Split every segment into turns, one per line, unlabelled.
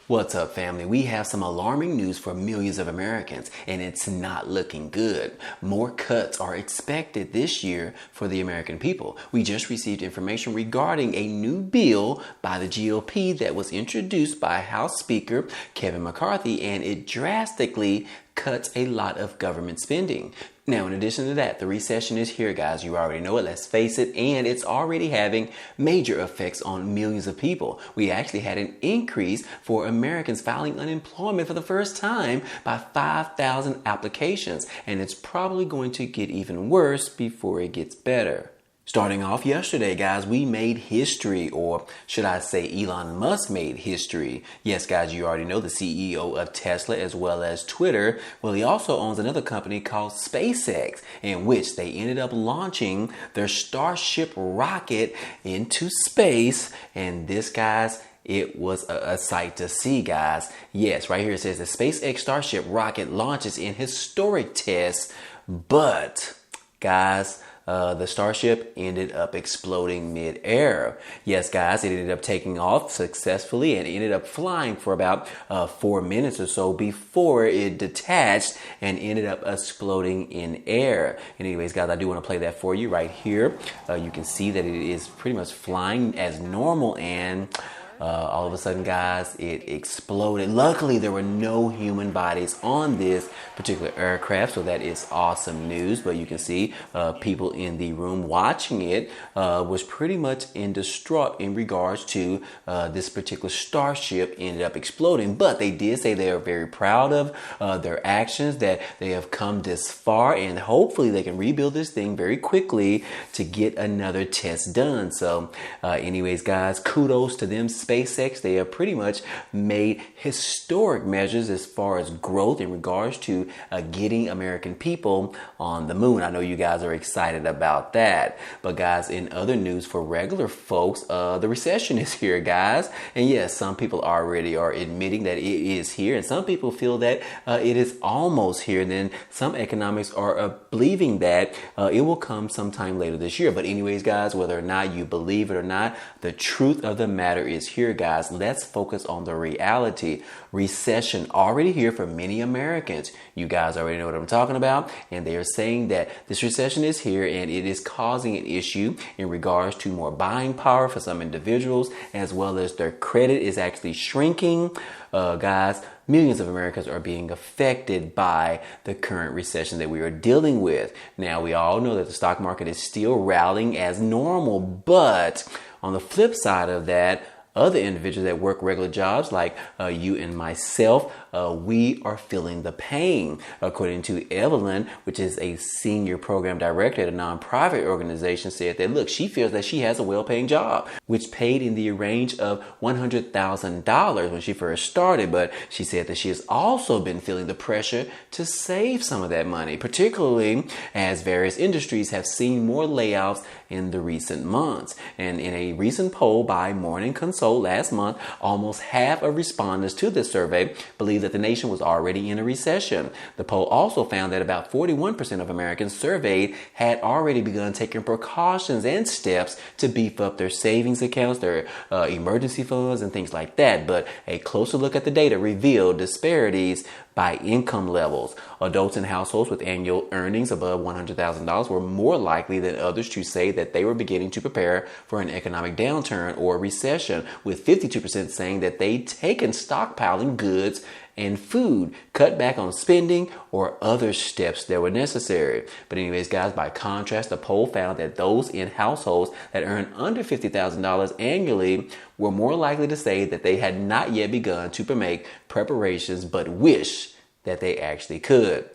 What's up, family? We have some alarming news for millions of Americans, and it's not looking good. More cuts are expected this year for the American people. We just received information regarding a new bill by the GOP that was introduced by House Speaker Kevin McCarthy, and it drastically cuts a lot of government spending. Now, in addition to that, the recession is here, guys. You already know it. Let's face it. And it's already having major effects on millions of people. We actually had an increase for Americans filing unemployment for the first time by 5,000 applications. And it's probably going to get even worse before it gets better. Starting off yesterday, guys, we made history, or should I say Elon Musk made history. Yes, guys, you already know the CEO of Tesla as well as Twitter. Well, he also owns another company called SpaceX, in which they ended up launching their Starship rocket into space. And this, guys, it was a sight to see, guys. Yes, right here it says the SpaceX Starship rocket launches in historic tests, but, guys, the Starship ended up exploding mid-air. Yes, guys, it ended up taking off successfully and ended up flying for about 4 minutes or so before it detached and ended up exploding in air. And anyways, guys, I do want to play that for you right here. You can see that it is pretty much flying as normal, and all of a sudden, guys, it exploded. Luckily, there were no human bodies on this particular aircraft, so that is awesome news. But you can see people in the room watching it was pretty much in distraught in regards to this particular Starship ended up exploding. But they did say they are very proud of their actions, that they have come this far, and hopefully they can rebuild this thing very quickly to get another test done. So anyways, guys, kudos to them. SpaceX, they have pretty much made historic measures as far as growth in regards to getting American people on the moon. I know you guys are excited about that. But guys, in other news for regular folks, the recession is here, guys. And yes, some people already are admitting that it is here, and some people feel that it is almost here. And then some economics are believing that it will come sometime later this year. But anyways, guys, whether or not you believe it or not, the truth of the matter is here, guys. Let's focus on the reality. Recession already here for many Americans. You guys already know what I'm talking about. And they are saying that this recession is here and it is causing an issue in regards to more buying power for some individuals, as well as their credit is actually shrinking. Guys, millions of Americans are being affected by the current recession that we are dealing with. Now, we all know that the stock market is still rallying as normal, but on the flip side of that, other individuals that work regular jobs like you and myself, we are feeling the pain. According to Evelyn, which is a senior program director at a nonprofit organization, said that, look, she feels that she has a well-paying job, which paid in the range of $100,000 when she first started. But she said that she has also been feeling the pressure to save some of that money, particularly as various industries have seen more layoffs in the recent months. And in a recent poll by Morning Consult last month, almost half of respondents to this survey believe that the nation was already in a recession. The poll also found that about 41% of Americans surveyed had already begun taking precautions and steps to beef up their savings accounts, their emergency funds, and things like that. But a closer look at the data revealed disparities by income levels. Adults in households with annual earnings above $100,000 were more likely than others to say that they were beginning to prepare for an economic downturn or recession, with 52% saying that they'd taken stockpiling goods and food, cut back on spending, or other steps that were necessary. But anyways, guys, by contrast, the poll found that those in households that earn under $50,000 annually were more likely to say that they had not yet begun to make preparations, but wish that they actually could.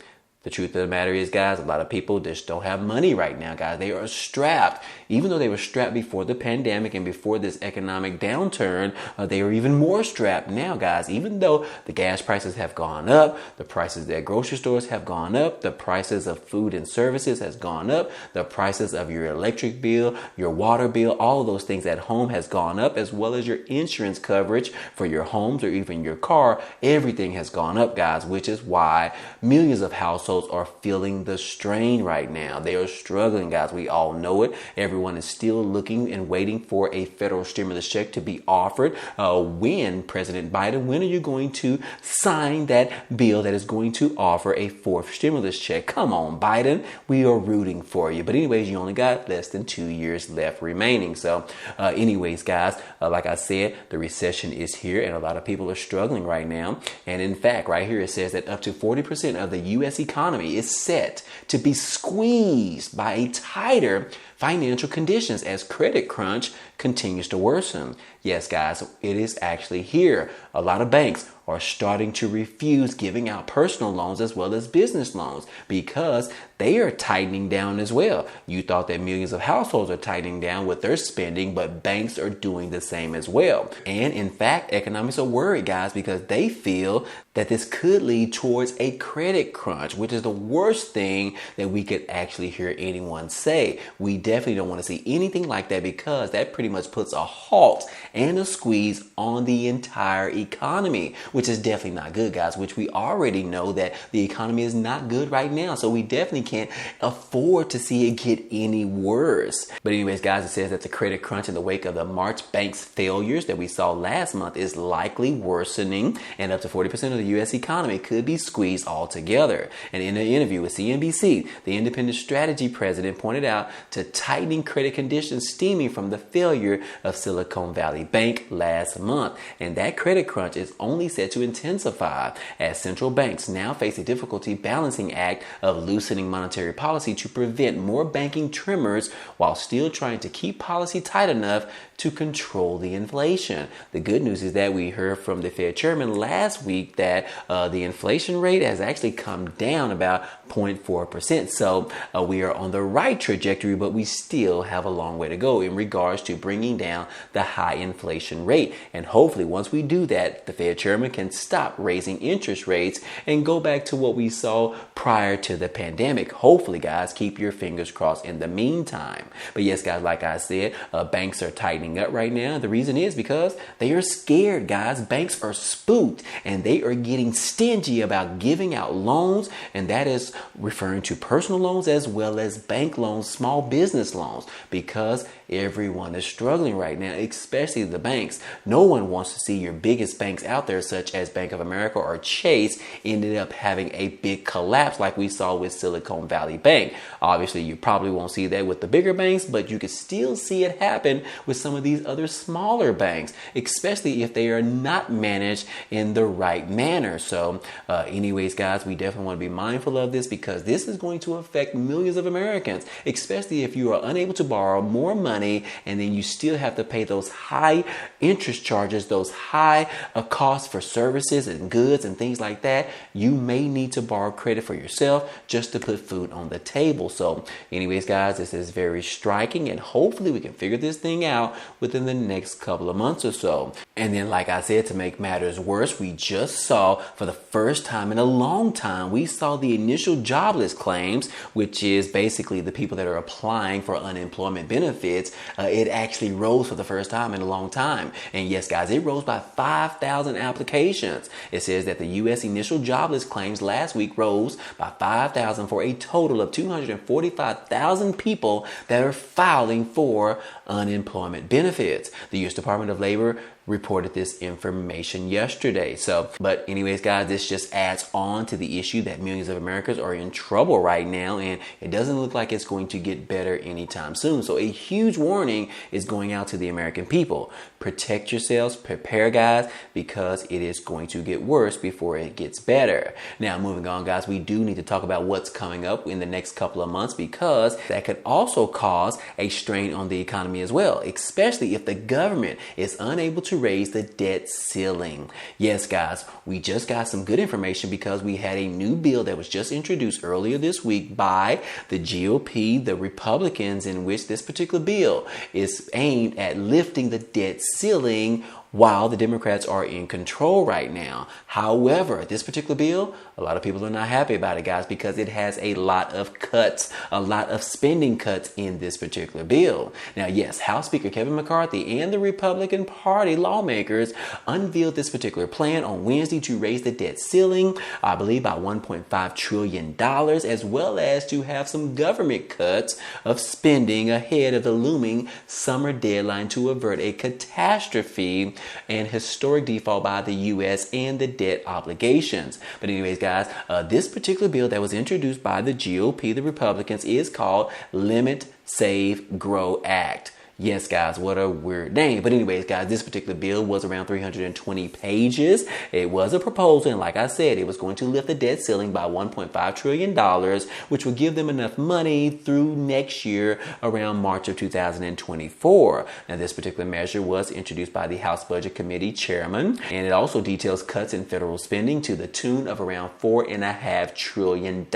The truth of the matter is, guys, a lot of people just don't have money right now, guys. They are strapped. Even though they were strapped before the pandemic and before this economic downturn, they are even more strapped now, guys. Even though the gas prices have gone up, the prices at grocery stores have gone up, the prices of food and services has gone up, the prices of your electric bill, your water bill, all of those things at home has gone up, as well as your insurance coverage for your homes or even your car. Everything has gone up, guys, which is why millions of households households are feeling the strain right now. They are struggling, guys. We all know it. Everyone is still looking and waiting for a federal stimulus check to be offered. When President Biden, when are you going to sign that bill that is going to offer a fourth stimulus check? Come on, Biden. We are rooting for you. But anyways, you only got less than 2 years left remaining. So anyways, guys, like I said, the recession is here and a lot of people are struggling right now. And in fact, right here it says that up to 40% of the U.S. economy is set to be squeezed by a tighter financial conditions as credit crunch continues to worsen. Yes, guys, it is actually here. A lot of banks are starting to refuse giving out personal loans as well as business loans because they are tightening down as well. You thought that millions of households are tightening down with their spending, but banks are doing the same as well. And in fact, economists are worried, guys, because they feel that this could lead towards a credit crunch, which is the worst thing that we could actually hear anyone say. We definitely don't want to see anything like that because that pretty much puts a halt and a squeeze on the entire economy, which is definitely not good, guys, which we already know that the economy is not good right now. So we definitely can't afford to see it get any worse. But anyways, guys, it says that the credit crunch in the wake of the March bank's failures that we saw last month is likely worsening, and up to 40% of the U.S. economy could be squeezed altogether. And in an interview with CNBC, the independent strategy president pointed out to tightening credit conditions stemming from the failure of Silicon Valley Bank last month. And that credit crunch is only set to intensify as central banks now face a difficulty balancing act of loosening monetary policy to prevent more banking tremors while still trying to keep policy tight enough to control the inflation. The good news is that we heard from the Fed chairman last week that the inflation rate has actually come down about 0.4%. So we are on the right trajectory, but we still have a long way to go in regards to bringing down the high inflation rate. And hopefully once we do that, the Fed chairman can stop raising interest rates and go back to what we saw prior to the pandemic. Hopefully, guys, keep your fingers crossed in the meantime. But yes, guys, like I said, banks are tightening up right now. The reason is because they are scared, guys. Banks are spooked and they are getting stingy about giving out loans. And that is referring to personal loans as well as bank loans, small business loans, because everyone is struggling right now, especially the banks. No one wants to see your biggest banks out there, such as Bank of America or Chase, ended up having a big collapse like we saw with Silicon Valley Bank. Obviously, you probably won't see that with the bigger banks, but you can still see it happen with some of these other smaller banks, especially if they are not managed in the right manner. So anyways, guys, we definitely want to be mindful of this because this is going to affect millions of Americans, especially if you are unable to borrow more money and then you still have to pay those high interest charges, those high costs for services and goods and things like that. You may need to borrow credit for yourself just to put food on the table. So anyways, guys, this is very striking and hopefully we can figure this thing out within the next couple of months or so. And then, like I said, to make matters worse, we just saw for the first time in a long time, we saw the initial jobless claims, which is basically the people that are applying for unemployment benefits. It actually rose for the first time in a long time. And yes, guys, it rose by 5,000 applications. It says that the U.S. initial jobless claims last week rose by 5,000 for a total of 245,000 people that are filing for unemployment benefits. The U.S. Department of Labor reported this information yesterday. But anyways, guys, this just adds on to the issue that millions of Americans are in trouble right now, and it doesn't look like it's going to get better anytime soon. So a huge warning is going out to the American people. Protect yourselves, prepare, guys, because it is going to get worse before it gets better. Now, moving on, guys, we do need to talk about what's coming up in the next couple of months because that could also cause a strain on the economy as well, especially if the government is unable to raise the debt ceiling. Yes, guys, we just got some good information because we had a new bill that was just introduced earlier this week by the GOP, the Republicans, in which this particular bill is aimed at lifting the debt ceiling while the Democrats are in control right now. However, this particular bill, a lot of people are not happy about it, guys, because it has a lot of cuts, a lot of spending cuts in this particular bill. Now, yes, House Speaker Kevin McCarthy and the Republican Party lawmakers unveiled this particular plan on Wednesday to raise the debt ceiling, I believe, by $1.5 trillion, as well as to have some government cuts of spending ahead of the looming summer deadline to avert a catastrophe and historic default by the U.S. and the debt obligations. But anyways, guys, this particular bill that was introduced by the GOP, the Republicans, is called Limit, Save, Grow Act. Yes, guys, what a weird name. But anyways, guys, this particular bill was around 320 pages. It was a proposal, and like I said, it was going to lift the debt ceiling by $1.5 trillion, which would give them enough money through next year around March of 2024. Now, this particular measure was introduced by the House Budget Committee chairman, and it also details cuts in federal spending to the tune of around $4.5 trillion.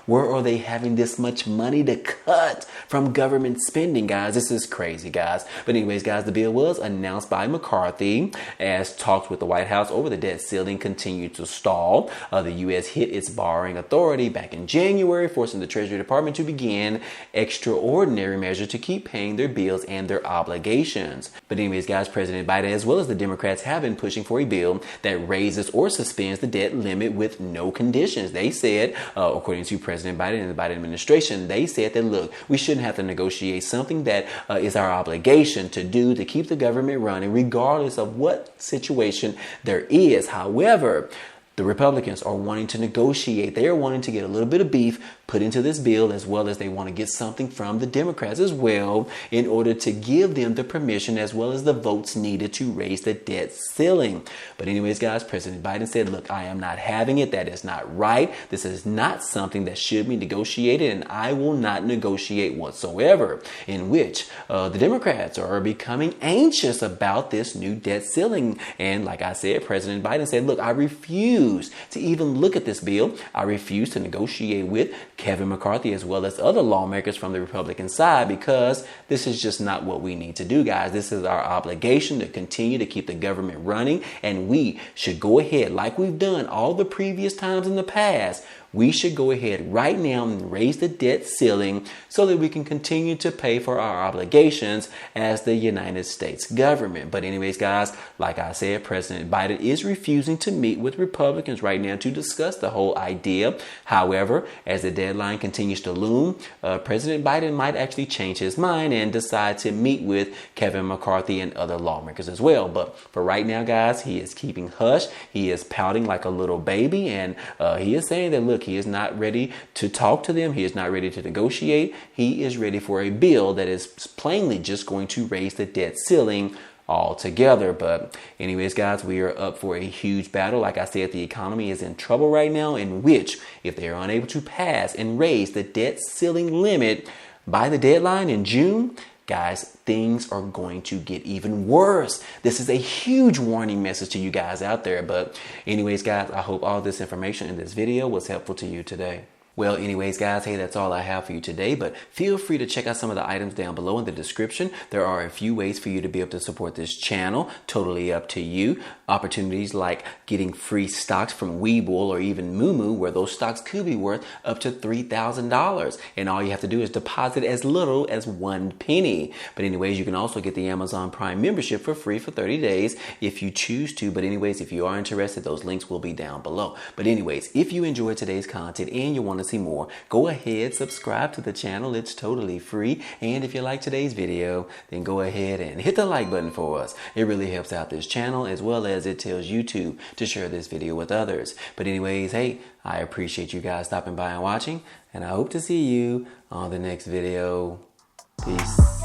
Where are they having this much money to cut from government spending, guys? This is crazy, guys. But anyways, guys, the bill was announced by McCarthy as talks with the White House over the debt ceiling continued to stall. The U.S. hit its borrowing authority back in January, forcing the Treasury Department to begin extraordinary measures to keep paying their bills and their obligations. But anyways, guys, President Biden as well as the Democrats have been pushing for a bill that raises or suspends the debt limit with no conditions. They said, according to President Biden and the Biden administration, they said that, look, we shouldn't have to negotiate something that is our obligation to do to keep the government running regardless of what situation there is. However, the Republicans are wanting to negotiate. They are wanting to get a little bit of beef put into this bill, as well as they want to get something from the Democrats as well in order to give them the permission as well as the votes needed to raise the debt ceiling. But anyways, guys, President Biden said, look, I am not having it. That is not right. This is not something that should be negotiated, and I will not negotiate whatsoever. In which the Democrats are becoming anxious about this new debt ceiling. And like I said, President Biden said, look, I refuse to even look at this bill. I refuse to negotiate with Kevin McCarthy as well as other lawmakers from the Republican side, because this is just not what we need to do, guys. This is our obligation to continue to keep the government running, and we should go ahead like we've done all the previous times in the past. We should go ahead right now and raise the debt ceiling so that we can continue to pay for our obligations as the United States government. But anyways, guys, like I said, President Biden is refusing to meet with Republicans right now to discuss the whole idea. However, as the deadline continues to loom, President Biden might actually change his mind and decide to meet with Kevin McCarthy and other lawmakers as well. But for right now, guys, he is keeping hush. He is pouting like a little baby, and he is saying that, look, he is not ready to talk to them. He is not ready to negotiate. He is ready for a bill that is plainly just going to raise the debt ceiling altogether. But anyways, guys, we are up for a huge battle. Like I said, the economy is in trouble right now, in which if they are unable to pass and raise the debt ceiling limit by the deadline in June, guys, things are going to get even worse. This is a huge warning message to you guys out there. But anyways, guys, I hope all this information in this video was helpful to you today. Well, anyways, guys, hey, that's all I have for you today, but feel free to check out some of the items down below in the description. There are a few ways for you to be able to support this channel, totally up to you. Opportunities like getting free stocks from Webull or even Moomoo, where those stocks could be worth up to $3,000. And all you have to do is deposit as little as 1 penny. But anyways, you can also get the Amazon Prime membership for free for 30 days if you choose to. But anyways, if you are interested, those links will be down below. But anyways, if you enjoyed today's content and you want to see more, go ahead, subscribe to the channel. It's totally free. And if you like today's video, then go ahead and hit the like button for us. It really helps out this channel, as well as it tells YouTube to share this video with others. But anyways, hey, I appreciate you guys stopping by and watching, and I hope to see you on the next video. Peace.